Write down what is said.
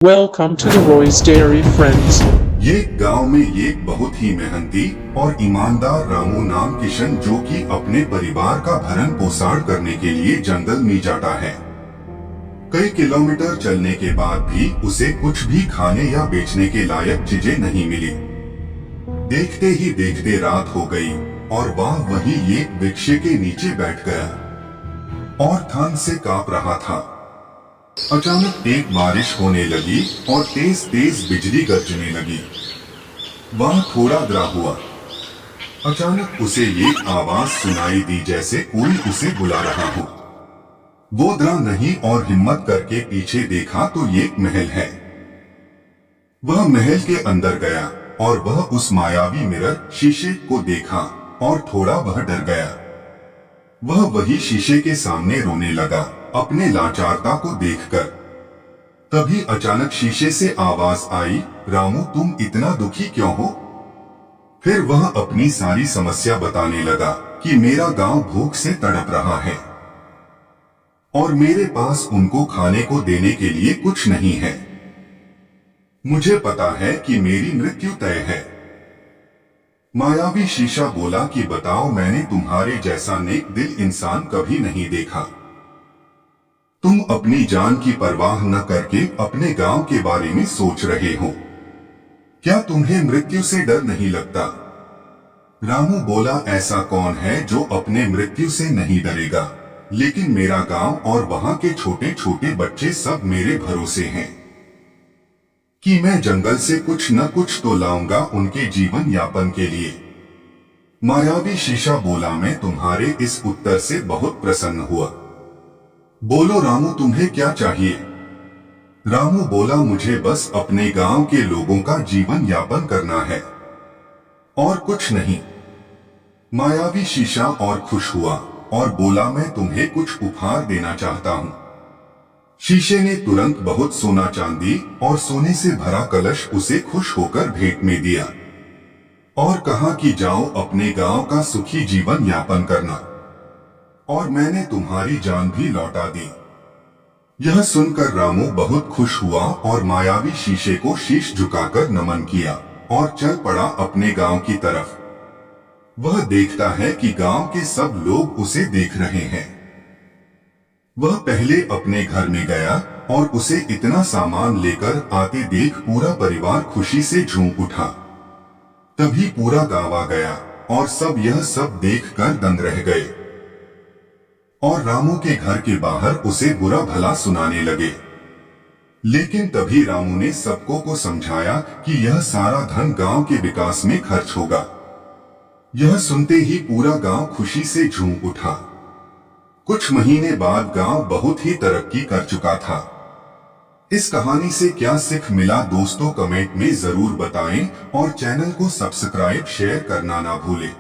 Welcome to the Roy's Dairy Friends. ये गांव में एक बहुत ही मेहनती और ईमानदार रामू नाम किशन जो कि अपने परिवार का भरण पोषण करने के लिए जंगल में जाता है। कई किलोमीटर चलने के बाद भी उसे कुछ भी खाने या बेचने के लायक चीजें नहीं मिली। देखते ही देखते रात हो गई और वह वहीं एक वृक्ष के नीचे बैठ गया और ठंड से कांप रहा था। अचानक एक बारिश होने लगी और तेज तेज बिजली गरजने लगी। वह थोड़ा डरा हुआ। अचानक उसे एक आवाज सुनाई दी जैसे कोई उसे बुला रहा हो। वो डरा नहीं और हिम्मत करके पीछे देखा तो एक महल है। वह महल के अंदर गया और वह उस मायावी मिरर शीशे को देखा और थोड़ा वह डर गया। वह वही शीशे के सामने रोने लगा अपने लाचारता को देखकर। तभी अचानक शीशे से आवाज आई, रामू तुम इतना दुखी क्यों हो? फिर वह अपनी सारी समस्या बताने लगा कि मेरा गांव भूख से तड़प रहा है और मेरे पास उनको खाने को देने के लिए कुछ नहीं है। मुझे पता है कि मेरी मृत्यु तय है। मायावी शीशा बोला कि बताओ, मैंने तुम्हारे जैसा नेक दिल इंसान कभी नहीं देखा। तुम अपनी जान की परवाह न करके अपने गांव के बारे में सोच रहे हो। क्या तुम्हें मृत्यु से डर नहीं लगता? रामू बोला, ऐसा कौन है जो अपने मृत्यु से नहीं डरेगा, लेकिन मेरा गांव और वहां के छोटे छोटे बच्चे सब मेरे भरोसे हैं कि मैं जंगल से कुछ न कुछ तो लाऊंगा उनके जीवन यापन के लिए। मायावी शीशा बोला, मैं तुम्हारे इस उत्तर से बहुत प्रसन्न हुआ। बोलो रामू, तुम्हें क्या चाहिए? रामू बोला, मुझे बस अपने गांव के लोगों का जीवन यापन करना है और कुछ नहीं। मायावी शीशा और खुश हुआ और बोला, मैं तुम्हें कुछ उपहार देना चाहता हूं। शीशे ने तुरंत बहुत सोना चांदी और सोने से भरा कलश उसे खुश होकर भेंट में दिया और कहा कि जाओ अपने गांव का सुखी जीवन यापन करना और मैंने तुम्हारी जान भी लौटा दी। यह सुनकर रामू बहुत खुश हुआ और मायावी शीशे को शीश झुकाकर नमन किया और चल पड़ा अपने गांव की तरफ। वह देखता है कि गांव के सब लोग उसे देख रहे हैं। वह पहले अपने घर में गया और उसे इतना सामान लेकर आते देख पूरा परिवार खुशी से झूम उठा। तभी पूरा गांव आ गया और सब यह सब देखकर दंग रह गए और रामू के घर के बाहर उसे बुरा भला सुनाने लगे। लेकिन तभी रामू ने सबको को समझाया कि यह सारा धन गांव के विकास में खर्च होगा। यह सुनते ही पूरा गांव खुशी से झूम उठा। कुछ महीने बाद गांव बहुत ही तरक्की कर चुका था। इस कहानी से क्या सीख मिला दोस्तों, कमेंट में जरूर बताएं और चैनल को सब्सक्राइब शेयर करना ना भूलें।